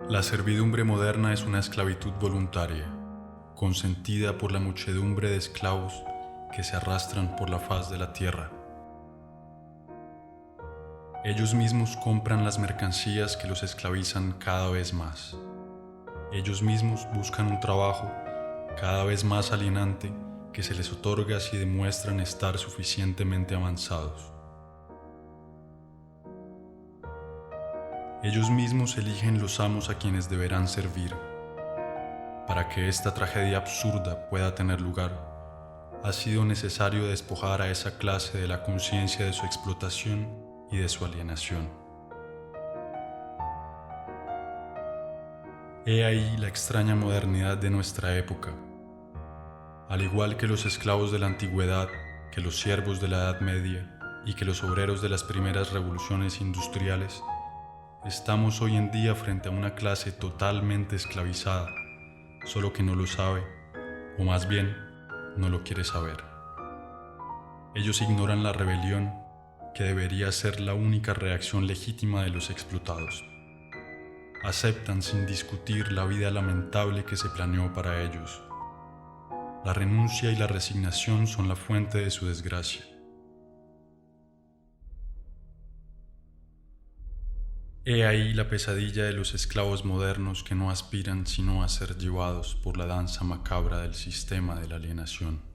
La servidumbre moderna es una esclavitud voluntaria, consentida por la muchedumbre de esclavos que se arrastran por la faz de la tierra. Ellos mismos compran las mercancías que los esclavizan cada vez más. Ellos mismos buscan un trabajo cada vez más alienante que se les otorga si demuestran estar suficientemente avanzados. Ellos mismos eligen los amos a quienes deberán servir. Para que esta tragedia absurda pueda tener lugar, ha sido necesario despojar a esa clase de la conciencia de su explotación y de su alienación. He ahí la extraña modernidad de nuestra época. Al igual que los esclavos de la antigüedad, que los siervos de la Edad Media y que los obreros de las primeras revoluciones industriales, estamos hoy en día frente a una clase totalmente esclavizada, solo que no lo sabe, o más bien, no lo quiere saber. Ellos ignoran la rebelión, que debería ser la única reacción legítima de los explotados. Aceptan sin discutir la vida lamentable que se planeó para ellos. La renuncia y la resignación son la fuente de su desgracia. He ahí la pesadilla de los esclavos modernos que no aspiran sino a ser llevados por la danza macabra del sistema de la alienación.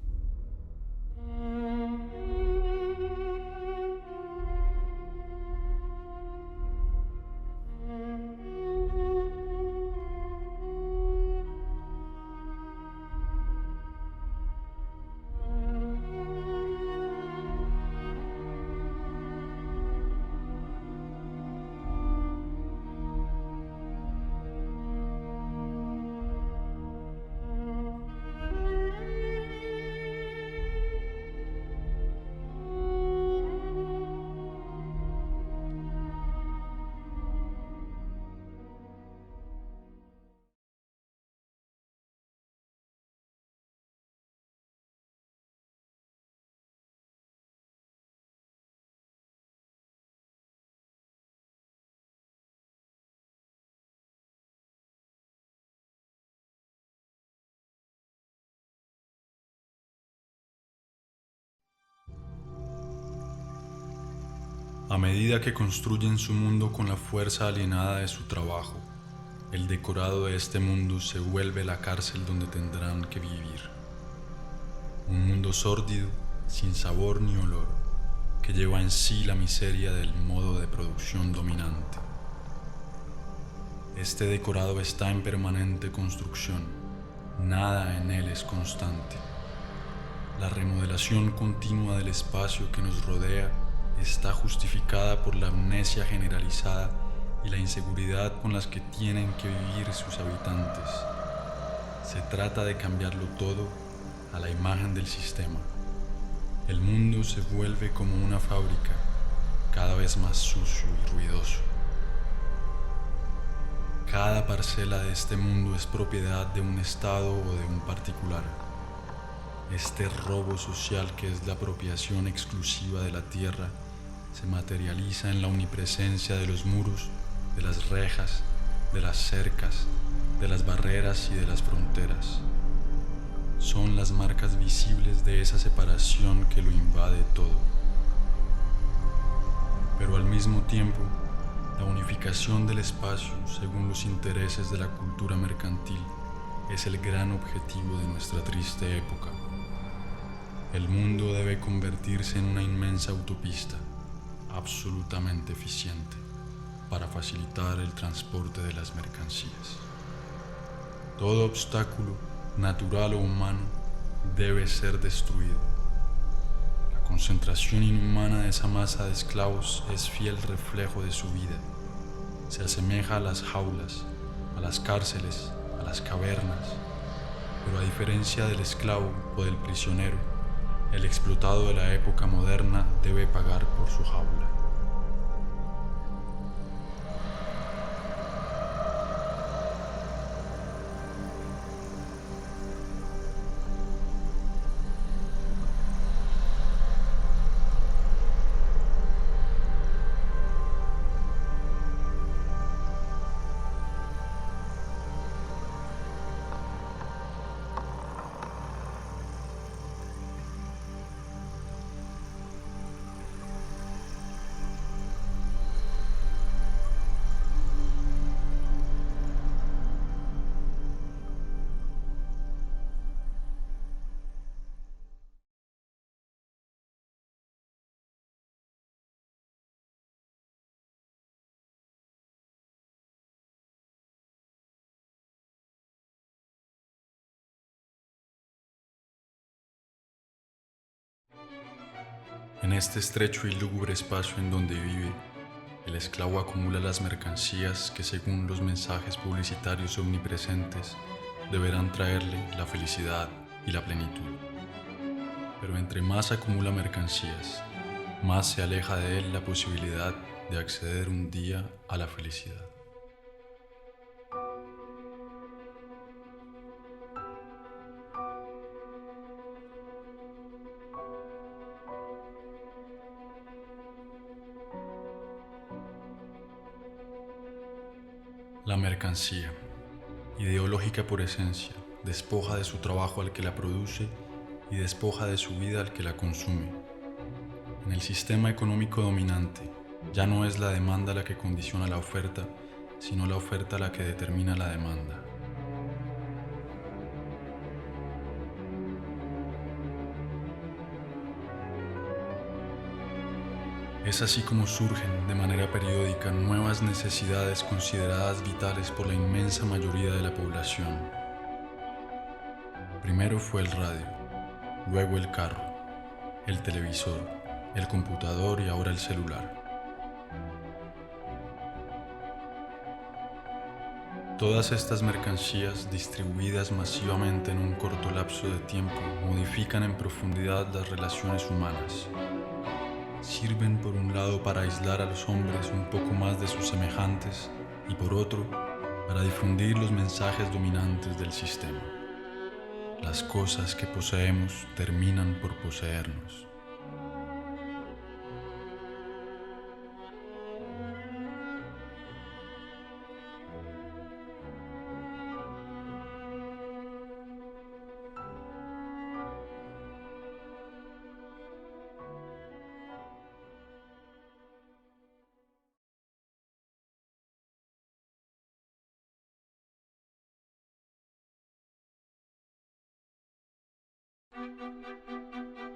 A medida que construyen su mundo con la fuerza alienada de su trabajo, el decorado de este mundo se vuelve la cárcel donde tendrán que vivir. Un mundo sórdido, sin sabor ni olor, que lleva en sí la miseria del modo de producción dominante. Este decorado está en permanente construcción, nada en él es constante. La remodelación continua del espacio que nos rodea está justificada por la amnesia generalizada y la inseguridad con las que tienen que vivir sus habitantes. Se trata de cambiarlo todo a la imagen del sistema. El mundo se vuelve como una fábrica, cada vez más sucio y ruidoso. Cada parcela de este mundo es propiedad de un Estado o de un particular. Este robo social, que es la apropiación exclusiva de la tierra, se materializa en la omnipresencia de los muros, de las rejas, de las cercas, de las barreras y de las fronteras. Son las marcas visibles de esa separación que lo invade todo. Pero al mismo tiempo, la unificación del espacio según los intereses de la cultura mercantil es el gran objetivo de nuestra triste época. El mundo debe convertirse en una inmensa autopista, absolutamente eficiente, para facilitar el transporte de las mercancías. Todo obstáculo, natural o humano, debe ser destruido. La concentración inhumana de esa masa de esclavos es fiel reflejo de su vida. Se asemeja a las jaulas, a las cárceles, a las cavernas, pero a diferencia del esclavo o del prisionero, el explotado de la época moderna debe pagar por su jaula. En este estrecho y lúgubre espacio en donde vive, el esclavo acumula las mercancías que, según los mensajes publicitarios omnipresentes, deberán traerle la felicidad y la plenitud. Pero entre más acumula mercancías, más se aleja de él la posibilidad de acceder un día a la felicidad. La mercancía, ideológica por esencia, despoja de su trabajo al que la produce y despoja de su vida al que la consume. En el sistema económico dominante, ya no es la demanda la que condiciona la oferta, sino la oferta la que determina la demanda. Es así como surgen de manera periódica nuevas necesidades consideradas vitales por la inmensa mayoría de la población. Primero fue el radio, luego el carro, el televisor, el computador y ahora el celular. Todas estas mercancías, distribuidas masivamente en un corto lapso de tiempo, modifican en profundidad las relaciones humanas. Sirven por un lado para aislar a los hombres un poco más de sus semejantes y por otro para difundir los mensajes dominantes del sistema. Las cosas que poseemos terminan por poseernos.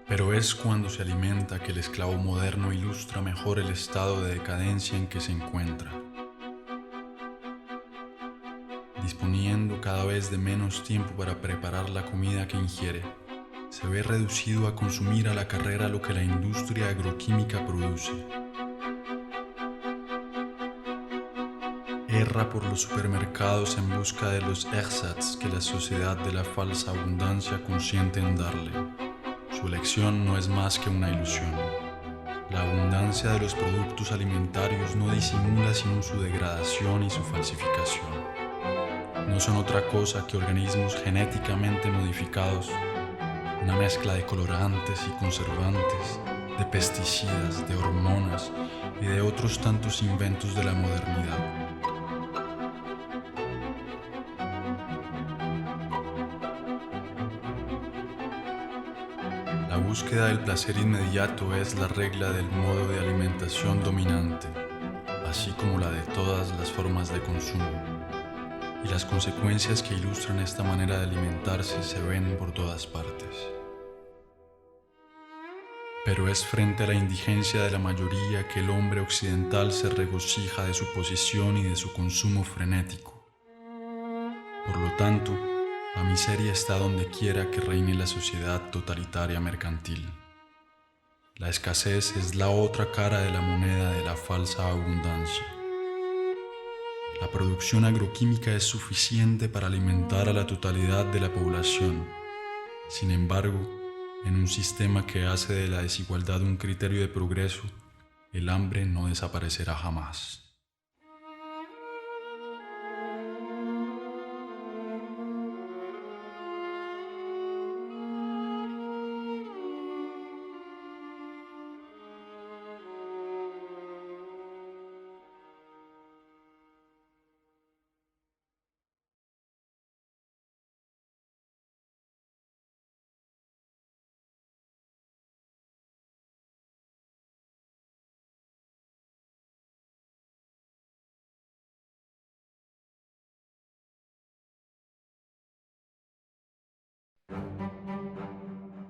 Pero es cuando se alimenta que el esclavo moderno ilustra mejor el estado de decadencia en que se encuentra. Disponiendo cada vez de menos tiempo para preparar la comida que ingiere, se ve reducido a consumir a la carrera lo que la industria agroquímica produce. Erra por los supermercados en busca de los ersatz que la sociedad de la falsa abundancia consiente en darle. Su elección no es más que una ilusión. La abundancia de los productos alimentarios no disimula sino su degradación y su falsificación. No son otra cosa que organismos genéticamente modificados, una mezcla de colorantes y conservantes, de pesticidas, de hormonas y de otros tantos inventos de la modernidad. La búsqueda del placer inmediato es la regla del modo de alimentación dominante, así como la de todas las formas de consumo, y las consecuencias que ilustran esta manera de alimentarse se ven por todas partes. Pero es frente a la indigencia de la mayoría que el hombre occidental se regocija de su posición y de su consumo frenético. Por lo tanto, la miseria está donde quiera que reine la sociedad totalitaria mercantil. La escasez es la otra cara de la moneda de la falsa abundancia. La producción agroquímica es suficiente para alimentar a la totalidad de la población. Sin embargo, en un sistema que hace de la desigualdad un criterio de progreso, el hambre no desaparecerá jamás.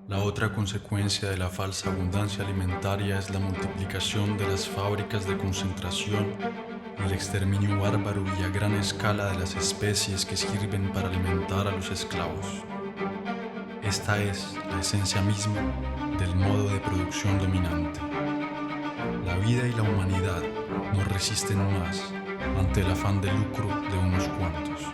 La otra consecuencia de la falsa abundancia alimentaria es la multiplicación de las fábricas de concentración y el exterminio bárbaro y a gran escala de las especies que sirven para alimentar a los esclavos. Esta es la esencia misma del modo de producción dominante. La vida y la humanidad no resisten más ante el afán de lucro de unos cuantos.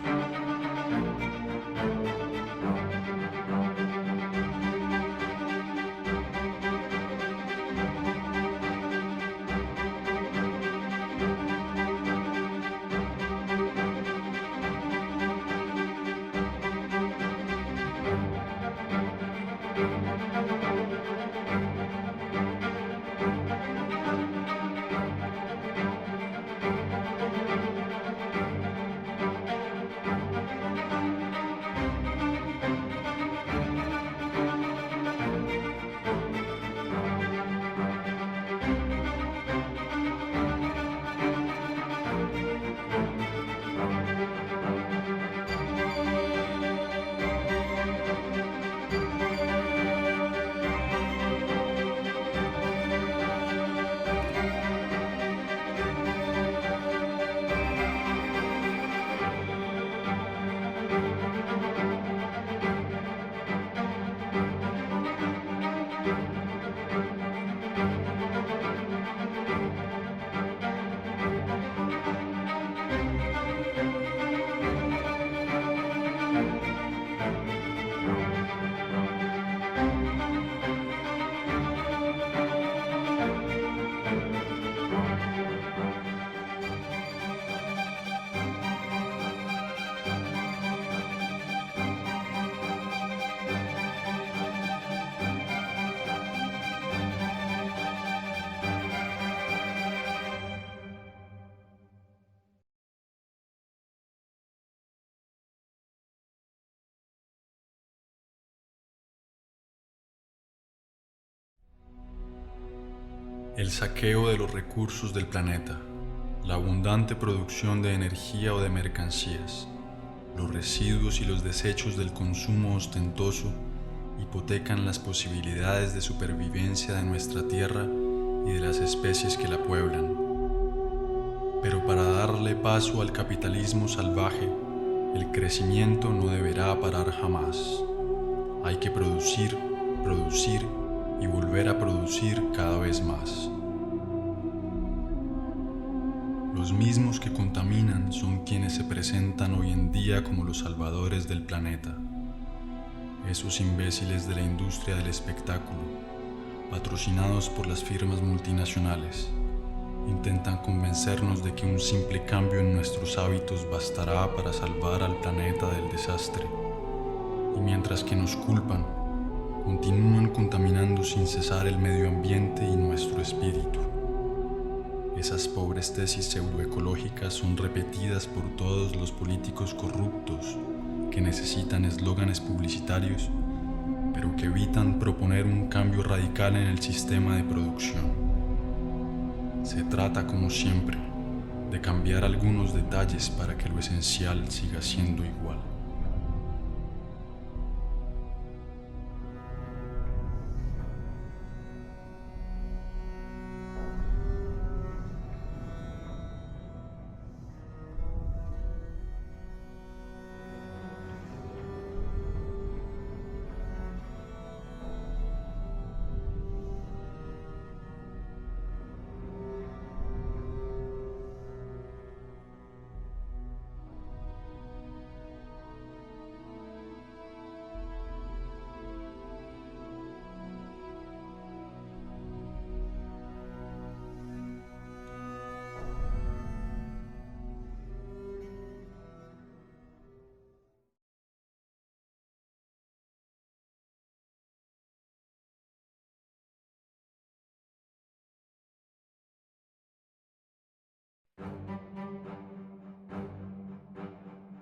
El saqueo de los recursos del planeta, la abundante producción de energía o de mercancías, los residuos y los desechos del consumo ostentoso hipotecan las posibilidades de supervivencia de nuestra tierra y de las especies que la pueblan. Pero para darle paso al capitalismo salvaje, el crecimiento no deberá parar jamás. Hay que producir, producir y volver a producir cada vez más. Los mismos que contaminan son quienes se presentan hoy en día como los salvadores del planeta. Esos imbéciles de la industria del espectáculo, patrocinados por las firmas multinacionales, intentan convencernos de que un simple cambio en nuestros hábitos bastará para salvar al planeta del desastre. Y mientras que nos culpan, continúan contaminando sin cesar el medio ambiente y nuestro espíritu. Esas pobres tesis pseudoecológicas son repetidas por todos los políticos corruptos que necesitan eslóganes publicitarios, pero que evitan proponer un cambio radical en el sistema de producción. Se trata, como siempre, de cambiar algunos detalles para que lo esencial siga siendo igual.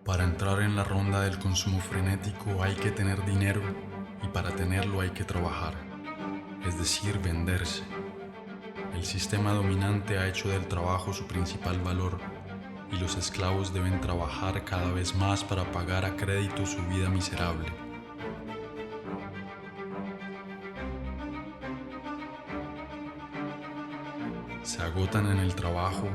Para entrar en la ronda del consumo frenético hay que tener dinero y para tenerlo hay que trabajar, es decir, venderse. El sistema dominante ha hecho del trabajo su principal valor y los esclavos deben trabajar cada vez más para pagar a crédito su vida miserable. Se agotan en el trabajo,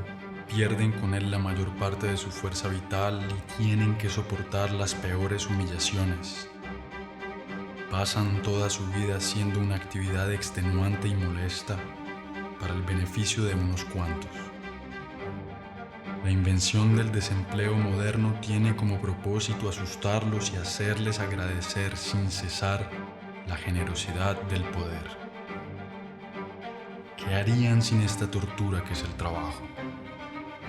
pierden con él la mayor parte de su fuerza vital y tienen que soportar las peores humillaciones. pasan toda su vida haciendo una actividad extenuante y molesta para el beneficio de unos cuantos. La invención del desempleo moderno tiene como propósito asustarlos y hacerles agradecer sin cesar la generosidad del poder. ¿Qué harían sin esta tortura que es el trabajo?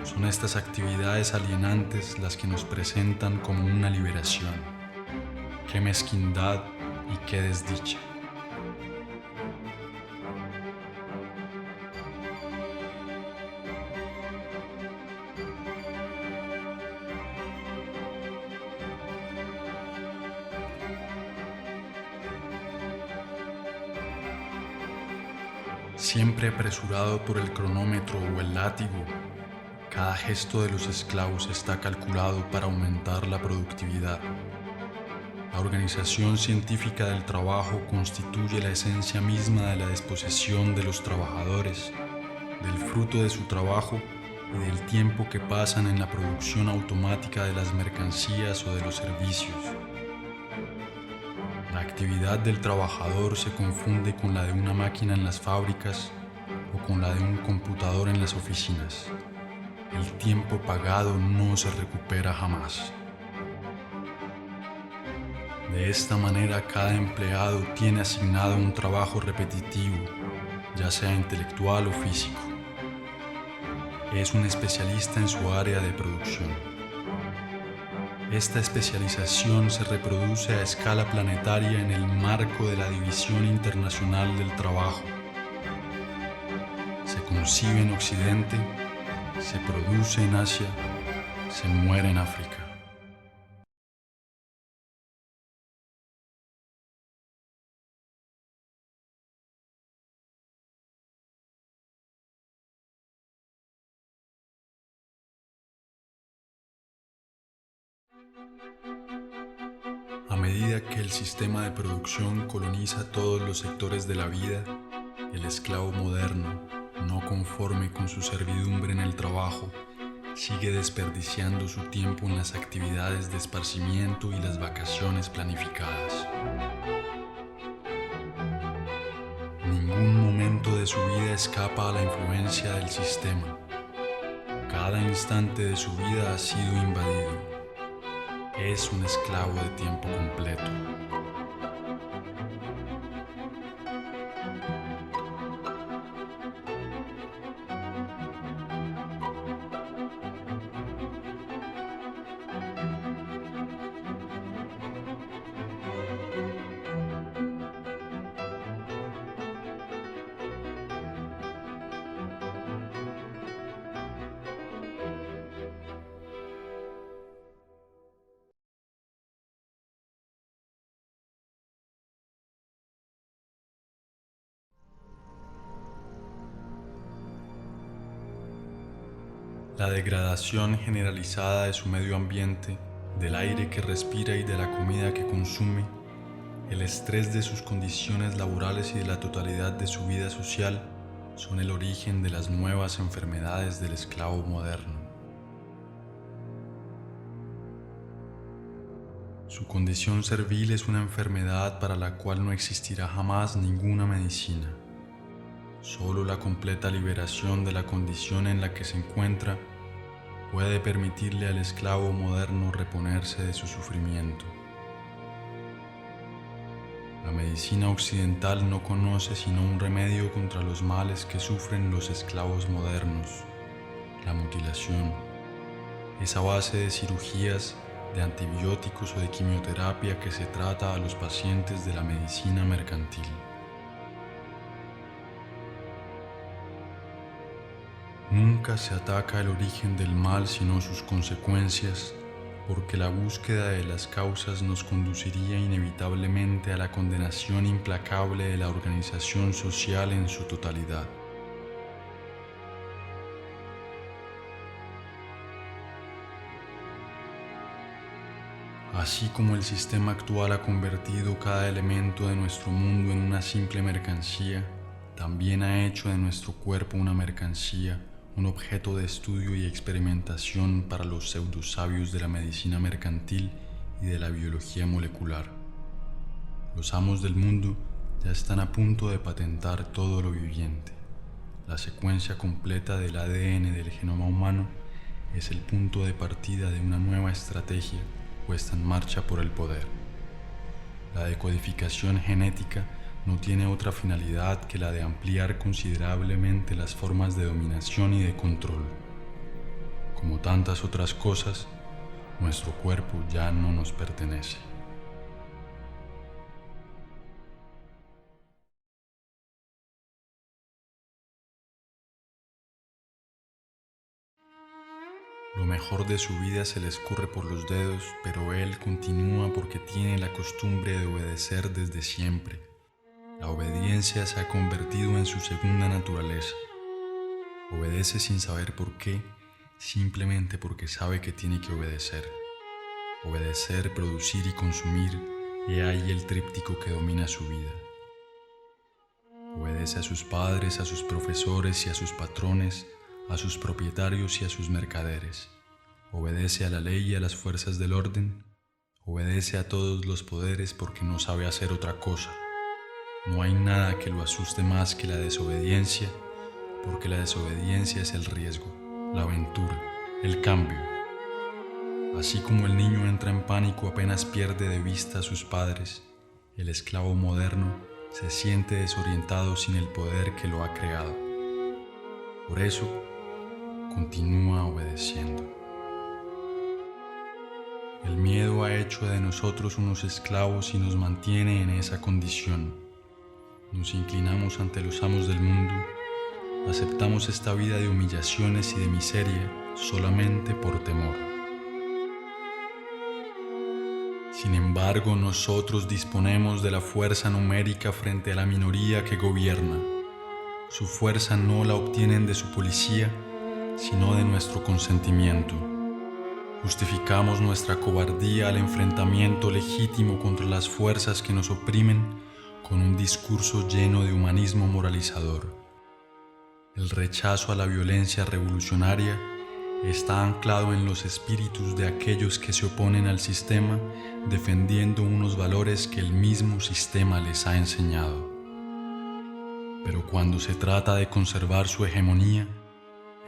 Son estas actividades alienantes las que nos presentan como una liberación. ¡Qué mezquindad y qué desdicha! Siempre apresurado por el cronómetro o el látigo, cada gesto de los esclavos está calculado para aumentar la productividad. La organización científica del trabajo constituye la esencia misma de la disposición de los trabajadores, del fruto de su trabajo y del tiempo que pasan en la producción automática de las mercancías o de los servicios. La actividad del trabajador se confunde con la de una máquina en las fábricas o con la de un computador en las oficinas. El tiempo pagado no se recupera jamás. De esta manera, cada empleado tiene asignado un trabajo repetitivo, ya sea intelectual o físico. Es un especialista en su área de producción. Esta especialización se reproduce a escala planetaria en el marco de la División Internacional del Trabajo. Se concibe en Occidente, se produce en Asia, se muere en África. A medida que el sistema de producción coloniza todos los sectores de la vida, el esclavo moderno, no conforme con su servidumbre en el trabajo, sigue desperdiciando su tiempo en las actividades de esparcimiento y las vacaciones planificadas. Ningún momento de su vida escapa a la influencia del sistema. Cada instante de su vida ha sido invadido. Es un esclavo de tiempo completo. La degradación generalizada de su medio ambiente, del aire que respira y de la comida que consume, el estrés de sus condiciones laborales y de la totalidad de su vida social son el origen de las nuevas enfermedades del esclavo moderno. Su condición servil es una enfermedad para la cual no existirá jamás ninguna medicina. Solo la completa liberación de la condición en la que se encuentra puede permitirle al esclavo moderno reponerse de su sufrimiento. La medicina occidental no conoce sino un remedio contra los males que sufren los esclavos modernos: la mutilación. Es a base de cirugías, de antibióticos o de quimioterapia que se trata a los pacientes de la medicina mercantil. Nunca se ataca el origen del mal sino sus consecuencias, porque la búsqueda de las causas nos conduciría inevitablemente a la condenación implacable de la organización social en su totalidad. Así como el sistema actual ha convertido cada elemento de nuestro mundo en una simple mercancía, también ha hecho de nuestro cuerpo una mercancía, un objeto de estudio y experimentación para los pseudosabios de la medicina mercantil y de la biología molecular. Los amos del mundo ya están a punto de patentar todo lo viviente. La secuencia completa del ADN del genoma humano es el punto de partida de una nueva estrategia puesta en marcha por el poder. La decodificación genética no tiene otra finalidad que la de ampliar considerablemente las formas de dominación y de control. Como tantas otras cosas, nuestro cuerpo ya no nos pertenece. Lo mejor de su vida se le escurre por los dedos, pero él continúa porque tiene la costumbre de obedecer desde siempre. La obediencia se ha convertido en su segunda naturaleza. Obedece sin saber por qué, simplemente porque sabe que tiene que obedecer. Obedecer, producir y consumir, he ahí el tríptico que domina su vida. Obedece a sus padres, a sus profesores y a sus patrones, a sus propietarios y a sus mercaderes. Obedece a la ley y a las fuerzas del orden. Obedece a todos los poderes porque no sabe hacer otra cosa. No hay nada que lo asuste más que la desobediencia, porque la desobediencia es el riesgo, la aventura, el cambio. Así como el niño entra en pánico apenas pierde de vista a sus padres, el esclavo moderno se siente desorientado sin el poder que lo ha creado. Por eso, continúa obedeciendo. El miedo ha hecho de nosotros unos esclavos y nos mantiene en esa condición. Nos inclinamos ante los amos del mundo, aceptamos esta vida de humillaciones y de miseria solamente por temor. Sin embargo, nosotros disponemos de la fuerza numérica frente a la minoría que gobierna. Su fuerza no la obtienen de su policía, sino de nuestro consentimiento. Justificamos nuestra cobardía al enfrentamiento legítimo contra las fuerzas que nos oprimen con un discurso lleno de humanismo moralizador. El rechazo a la violencia revolucionaria está anclado en los espíritus de aquellos que se oponen al sistema, defendiendo unos valores que el mismo sistema les ha enseñado. Pero cuando se trata de conservar su hegemonía,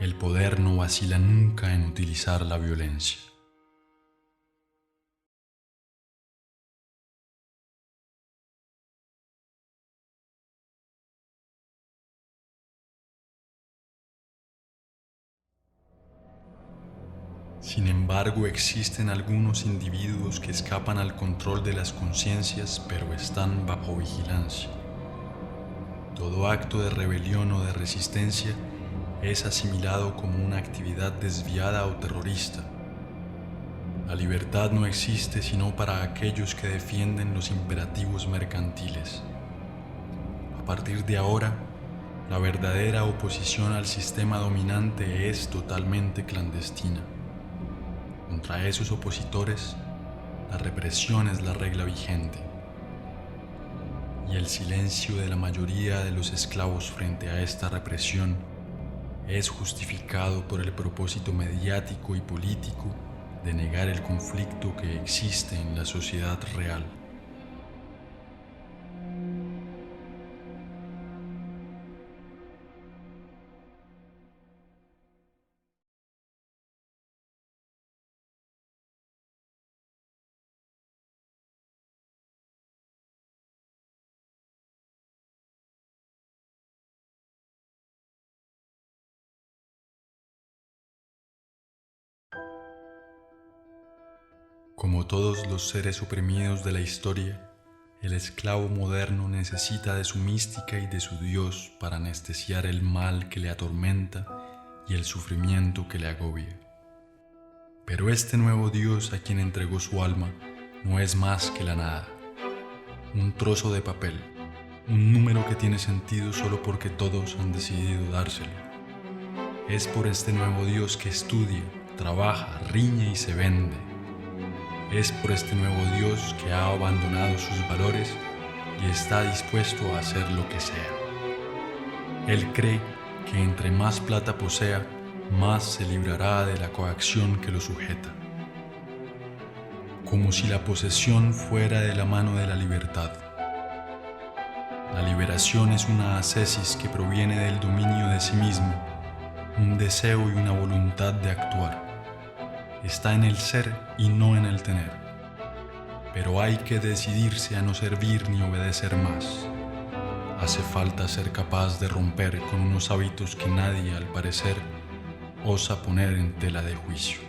el poder no vacila nunca en utilizar la violencia. Sin embargo, existen algunos individuos que escapan al control de las conciencias, pero están bajo vigilancia. Todo acto de rebelión o de resistencia es asimilado como una actividad desviada o terrorista. La libertad no existe sino para aquellos que defienden los imperativos mercantiles. A partir de ahora, la verdadera oposición al sistema dominante es totalmente clandestina. Contra esos opositores, la represión es la regla vigente. Y el silencio de la mayoría de los esclavos frente a esta represión es justificado por el propósito mediático y político de negar el conflicto que existe en la sociedad real. Como todos los seres oprimidos de la historia, el esclavo moderno necesita de su mística y de su Dios para anestesiar el mal que le atormenta y el sufrimiento que le agobia. Pero este nuevo Dios a quien entregó su alma no es más que la nada, un trozo de papel, un número que tiene sentido solo porque todos han decidido dárselo. Es por este nuevo Dios que estudia, trabaja, riñe y se vende. Es por este nuevo Dios que ha abandonado sus valores y está dispuesto a hacer lo que sea. Él cree que entre más plata posea, más se librará de la coacción que lo sujeta. Como si la posesión fuera de la mano de la libertad. La liberación es una ascesis que proviene del dominio de sí mismo, un deseo y una voluntad de actuar. Está en el ser y no en el tener. Pero hay que decidirse a no servir ni obedecer más. Hace falta ser capaz de romper con unos hábitos que nadie, al parecer, osa poner en tela de juicio.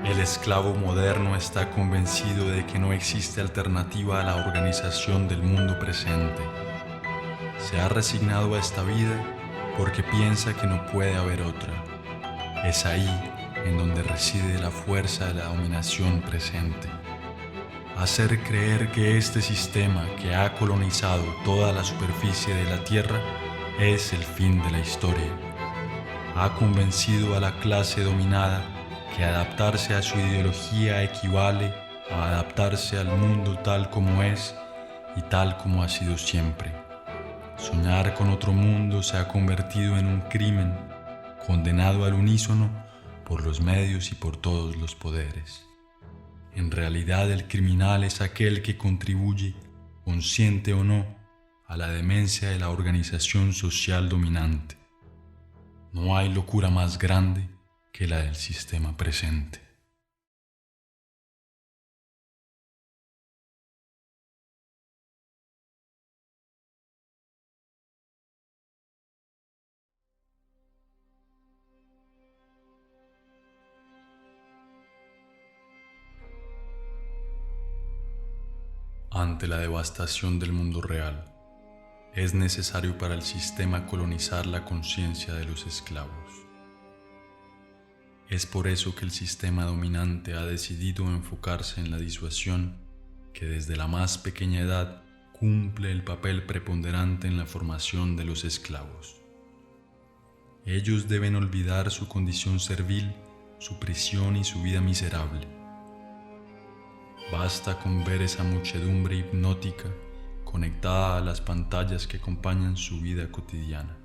El esclavo moderno está convencido de que no existe alternativa a la organización del mundo presente. Se ha resignado a esta vida porque piensa que no puede haber otra. Es ahí en donde reside la fuerza de la dominación presente. Hacer creer que este sistema que ha colonizado toda la superficie de la Tierra es el fin de la historia. Ha convencido a la clase dominada que adaptarse a su ideología equivale a adaptarse al mundo tal como es y tal como ha sido siempre. Soñar con otro mundo se ha convertido en un crimen, condenado al unísono por los medios y por todos los poderes. En realidad, el criminal es aquel que contribuye, consciente o no, a la demencia de la organización social dominante. No hay locura más grande que la del sistema presente. Ante la devastación del mundo real, es necesario para el sistema colonizar la conciencia de los esclavos. Es por eso que el sistema dominante ha decidido enfocarse en la disuasión, que desde la más pequeña edad cumple el papel preponderante en la formación de los esclavos. Ellos deben olvidar su condición servil, su prisión y su vida miserable. Basta con ver esa muchedumbre hipnótica conectada a las pantallas que acompañan su vida cotidiana.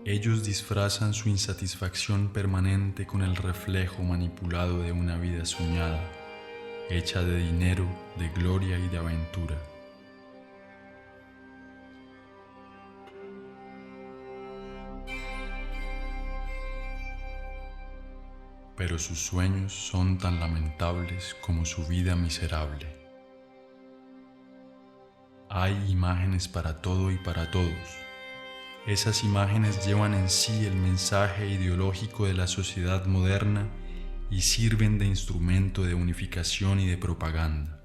Ellos disfrazan su insatisfacción permanente con el reflejo manipulado de una vida soñada, hecha de dinero, de gloria y de aventura. Pero sus sueños son tan lamentables como su vida miserable. Hay imágenes para todo y para todos. Esas imágenes llevan en sí el mensaje ideológico de la sociedad moderna y sirven de instrumento de unificación y de propaganda.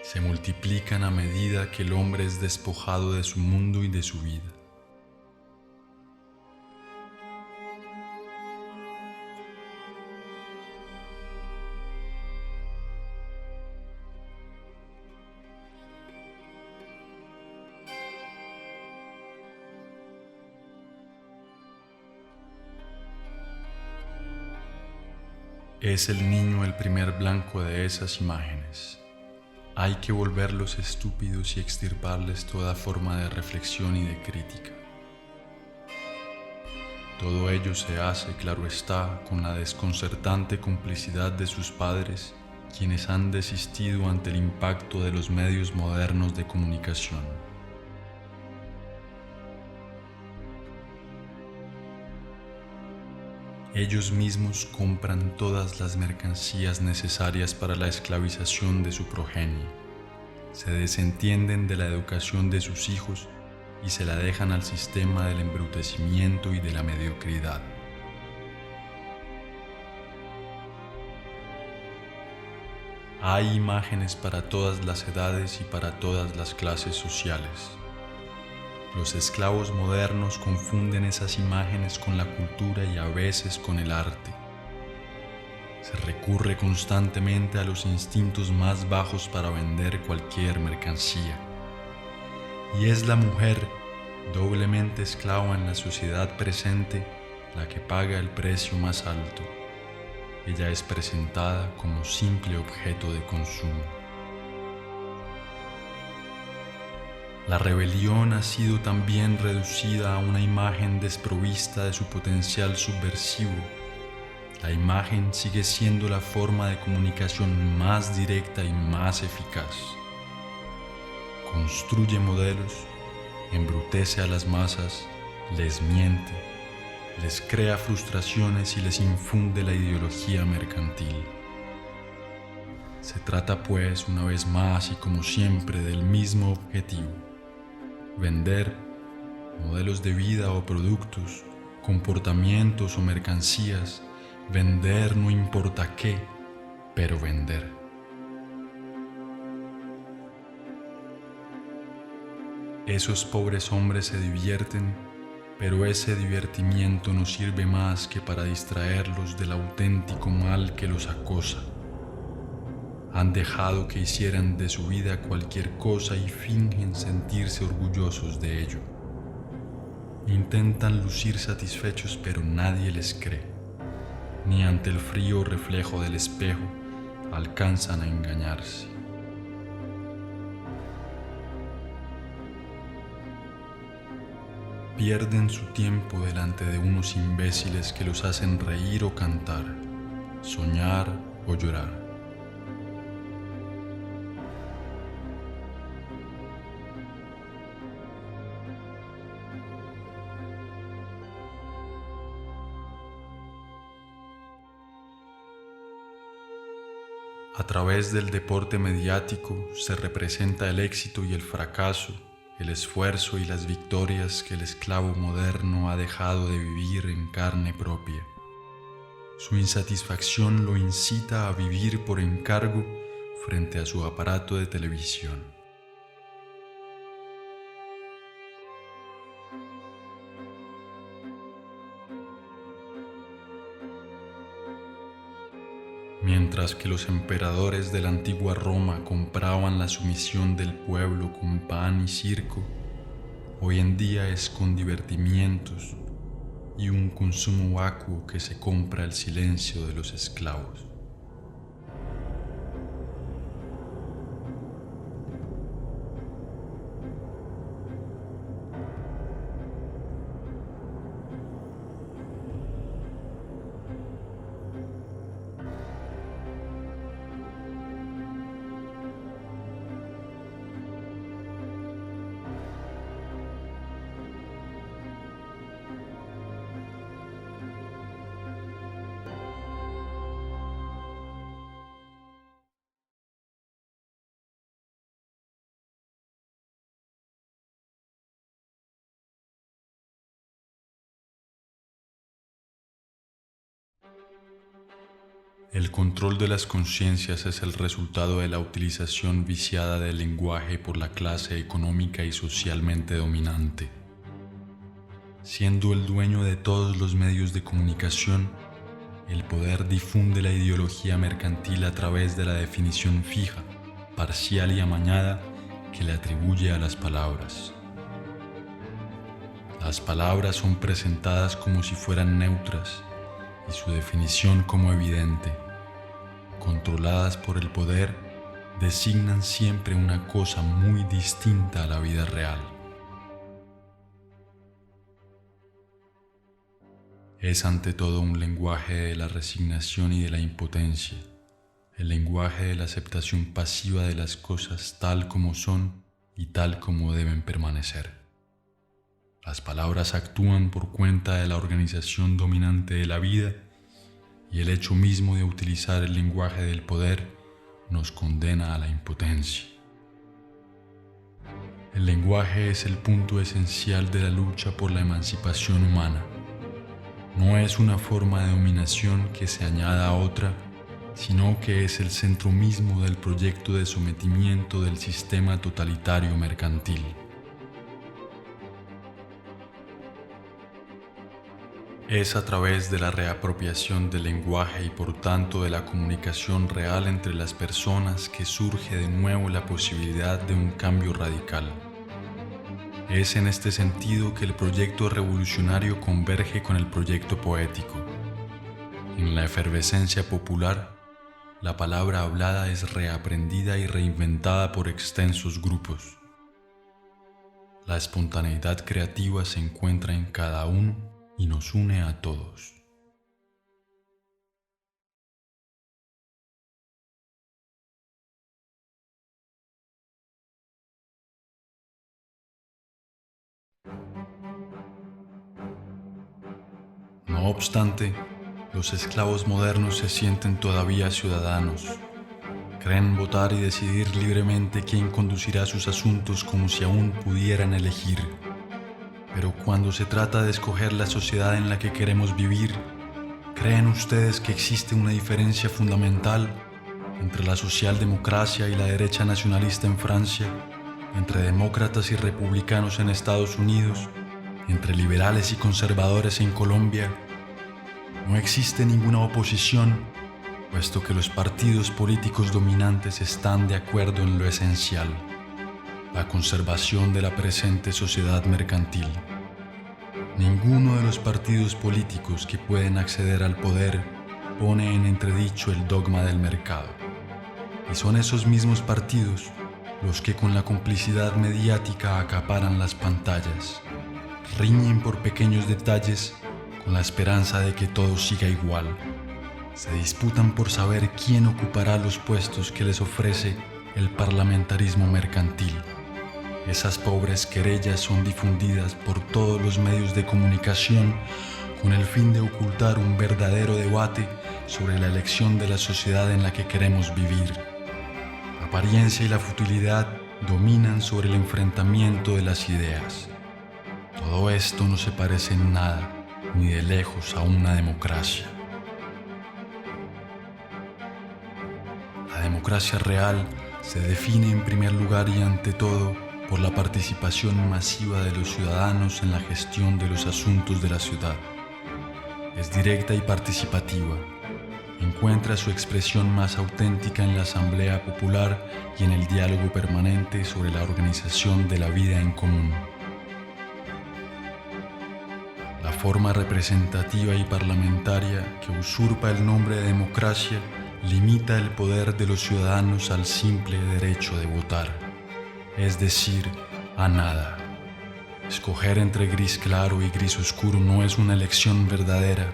Se multiplican a medida que el hombre es despojado de su mundo y de su vida. Es el niño el primer blanco de esas imágenes. Hay que volverlos estúpidos y extirparles toda forma de reflexión y de crítica. Todo ello se hace, claro está, con la desconcertante complicidad de sus padres, quienes han desistido ante el impacto de los medios modernos de comunicación. Ellos mismos compran todas las mercancías necesarias para la esclavización de su progenie, se desentienden de la educación de sus hijos y se la dejan al sistema del embrutecimiento y de la mediocridad. Hay imágenes para todas las edades y para todas las clases sociales. Los esclavos modernos confunden esas imágenes con la cultura y a veces con el arte. Se recurre constantemente a los instintos más bajos para vender cualquier mercancía. Y es la mujer, doblemente esclava en la sociedad presente, la que paga el precio más alto. Ella es presentada como simple objeto de consumo. La rebelión ha sido también reducida a una imagen desprovista de su potencial subversivo. La imagen sigue siendo la forma de comunicación más directa y más eficaz. Construye modelos, embrutece a las masas, les miente, les crea frustraciones y les infunde la ideología mercantil. Se trata pues una vez más y como siempre del mismo objetivo: vender modelos de vida o productos, comportamientos o mercancías, vender no importa qué, pero vender. Esos pobres hombres se divierten, pero ese divertimiento no sirve más que para distraerlos del auténtico mal que los acosa. Han dejado que hicieran de su vida cualquier cosa y fingen sentirse orgullosos de ello. Intentan lucir satisfechos, pero nadie les cree. Ni ante el frío reflejo del espejo alcanzan a engañarse. Pierden su tiempo delante de unos imbéciles que los hacen reír o cantar, soñar o llorar. A través del deporte mediático se representa el éxito y el fracaso, el esfuerzo y las victorias que el esclavo moderno ha dejado de vivir en carne propia. Su insatisfacción lo incita a vivir por encargo frente a su aparato de televisión. Mientras que los emperadores de la antigua Roma compraban la sumisión del pueblo con pan y circo, hoy en día es con divertimientos y un consumo vacuo que se compra el silencio de los esclavos. El control de las conciencias es el resultado de la utilización viciada del lenguaje por la clase económica y socialmente dominante. Siendo el dueño de todos los medios de comunicación, el poder difunde la ideología mercantil a través de la definición fija, parcial y amañada que le atribuye a las palabras. Las palabras son presentadas como si fueran neutras y su definición como evidente. Controladas por el poder, designan siempre una cosa muy distinta a la vida real. Es ante todo un lenguaje de la resignación y de la impotencia, el lenguaje de la aceptación pasiva de las cosas tal como son y tal como deben permanecer. Las palabras actúan por cuenta de la organización dominante de la vida y el hecho mismo de utilizar el lenguaje del poder nos condena a la impotencia. El lenguaje es el punto esencial de la lucha por la emancipación humana. No es una forma de dominación que se añada a otra, sino que es el centro mismo del proyecto de sometimiento del sistema totalitario mercantil. Es a través de la reapropiación del lenguaje y por tanto de la comunicación real entre las personas que surge de nuevo la posibilidad de un cambio radical. Es en este sentido que el proyecto revolucionario converge con el proyecto poético. En la efervescencia popular, la palabra hablada es reaprendida y reinventada por extensos grupos. La espontaneidad creativa se encuentra en cada uno y nos une a todos. No obstante, los esclavos modernos se sienten todavía ciudadanos. Creen votar y decidir libremente quién conducirá sus asuntos como si aún pudieran elegir. Pero cuando se trata de escoger la sociedad en la que queremos vivir, ¿creen ustedes que existe una diferencia fundamental entre la socialdemocracia y la derecha nacionalista en Francia, entre demócratas y republicanos en Estados Unidos, entre liberales y conservadores en Colombia? No existe ninguna oposición, puesto que los partidos políticos dominantes están de acuerdo en lo esencial: la conservación de la presente sociedad mercantil. Ninguno de los partidos políticos que pueden acceder al poder pone en entredicho el dogma del mercado. Y son esos mismos partidos los que con la complicidad mediática acaparan las pantallas, riñen por pequeños detalles con la esperanza de que todo siga igual. Se disputan por saber quién ocupará los puestos que les ofrece el parlamentarismo mercantil. Esas pobres querellas son difundidas por todos los medios de comunicación con el fin de ocultar un verdadero debate sobre la elección de la sociedad en la que queremos vivir. La apariencia y la futilidad dominan sobre el enfrentamiento de las ideas. Todo esto no se parece en nada, ni de lejos, a una democracia. La democracia real se define en primer lugar y ante todo por la participación masiva de los ciudadanos en la gestión de los asuntos de la ciudad. Es directa y participativa. Encuentra su expresión más auténtica en la asamblea popular y en el diálogo permanente sobre la organización de la vida en común. La forma representativa y parlamentaria que usurpa el nombre de democracia limita el poder de los ciudadanos al simple derecho de votar, es decir, a nada. Escoger entre gris claro y gris oscuro no es una elección verdadera.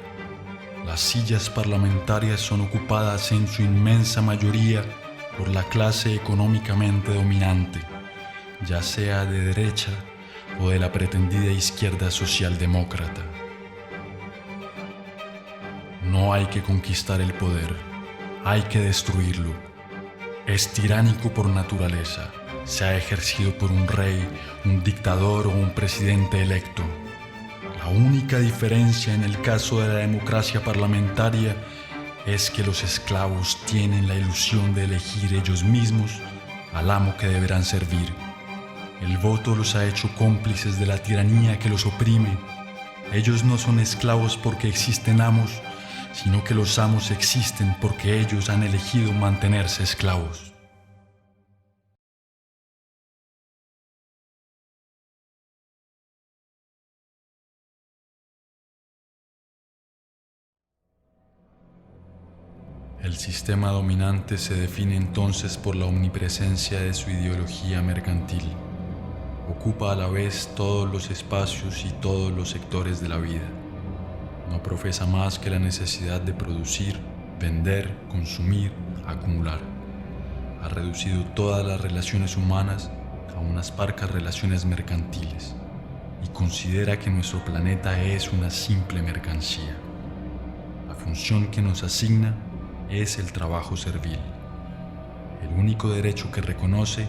Las sillas parlamentarias son ocupadas en su inmensa mayoría por la clase económicamente dominante, ya sea de derecha o de la pretendida izquierda socialdemócrata. No hay que conquistar el poder, hay que destruirlo. Es tiránico por naturaleza, sea ejercido por un rey, un dictador o un presidente electo. La única diferencia en el caso de la democracia parlamentaria es que los esclavos tienen la ilusión de elegir ellos mismos al amo que deberán servir. El voto los ha hecho cómplices de la tiranía que los oprime. Ellos no son esclavos porque existen amos, sino que los amos existen porque ellos han elegido mantenerse esclavos. El sistema dominante se define entonces por la omnipresencia de su ideología mercantil. Ocupa a la vez todos los espacios y todos los sectores de la vida. No profesa más que la necesidad de producir, vender, consumir, acumular. Ha reducido todas las relaciones humanas a unas parcas relaciones mercantiles y considera que nuestro planeta es una simple mercancía. La función que nos asigna es el trabajo servil. El único derecho que reconoce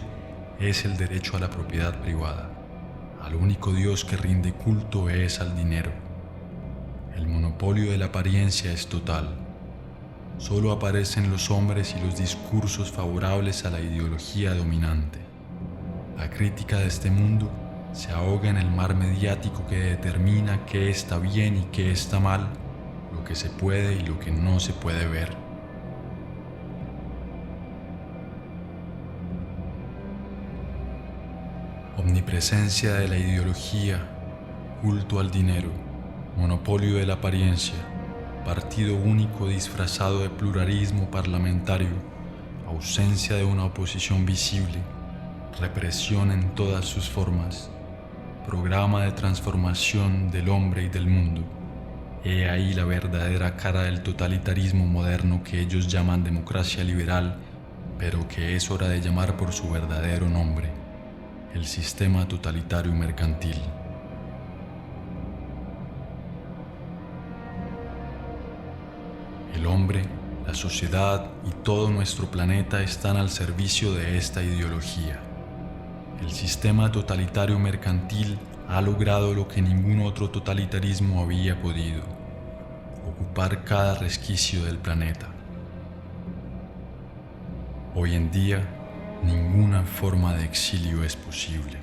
es el derecho a la propiedad privada. Al único Dios que rinde culto es al dinero. El monopolio de la apariencia es total. Solo aparecen los hombres y los discursos favorables a la ideología dominante. La crítica de este mundo se ahoga en el mar mediático que determina qué está bien y qué está mal, lo que se puede y lo que no se puede ver. Omnipresencia de la ideología, culto al dinero, monopolio de la apariencia, partido único disfrazado de pluralismo parlamentario, ausencia de una oposición visible, represión en todas sus formas, programa de transformación del hombre y del mundo. He ahí la verdadera cara del totalitarismo moderno que ellos llaman democracia liberal, pero que es hora de llamar por su verdadero nombre: el sistema totalitario mercantil. El hombre, la sociedad y todo nuestro planeta están al servicio de esta ideología. El sistema totalitario mercantil ha logrado lo que ningún otro totalitarismo había podido: ocupar cada resquicio del planeta. Hoy en día, ninguna forma de exilio es posible.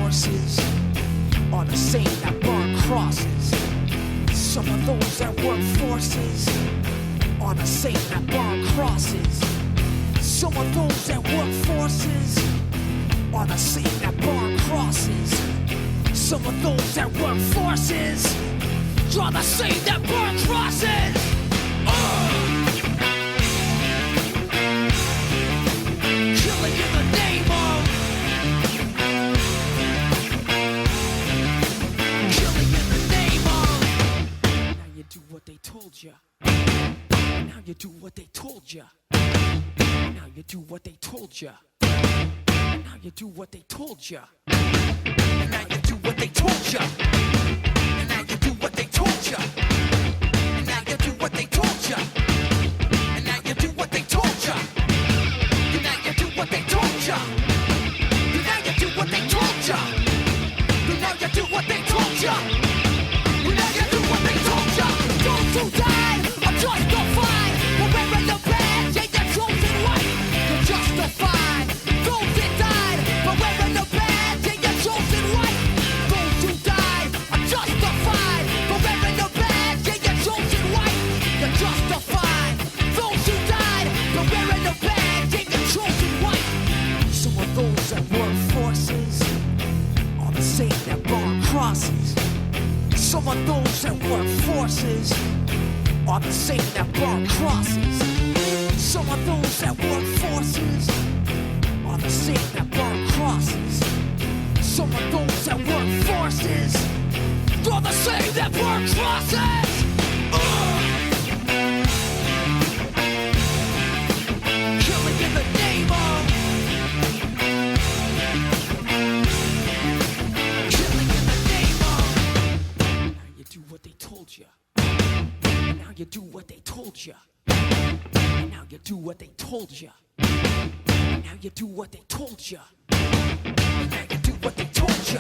forces are the same that burn crosses. Some of those that work forces are the same that burn crosses. Some of those that work forces are the same that burn crosses. Some of those that work forces are the same that burn crosses. Killing in the name of. Killing in the name of. Now you do what they told you. Now you do what they told you. Now you do what they told you. Now you do what they told you. Now you do what they told you. Now you do what they told you. Now you do what they told you. Now you do what they told you. Now you do what they told you. Now you do what they told you. Now you do what they told you. Now you do what they told you. Those who died are justified for wearing the badge. Yeah, you're chosen right. You're justified. Those that died for wearing the badge. Yeah, you're chosen right. Those who died are justified for wearing the badge. Yeah, you're chosen right. You're justified. Those who died for wearing the badge. Yeah, you're chosen right. Some of those that work forces are the same that burn crosses. Some of those that work forces are the same that burn crosses. Some of those that work forces are the same that burn crosses. Some of those that work forces are the same that burn crosses. Killing in the name of. Killing in the name of. Now you do what they told you. Now you do what they told you. And now you do what they told you. And now you do what they told you. And now you do what they told you.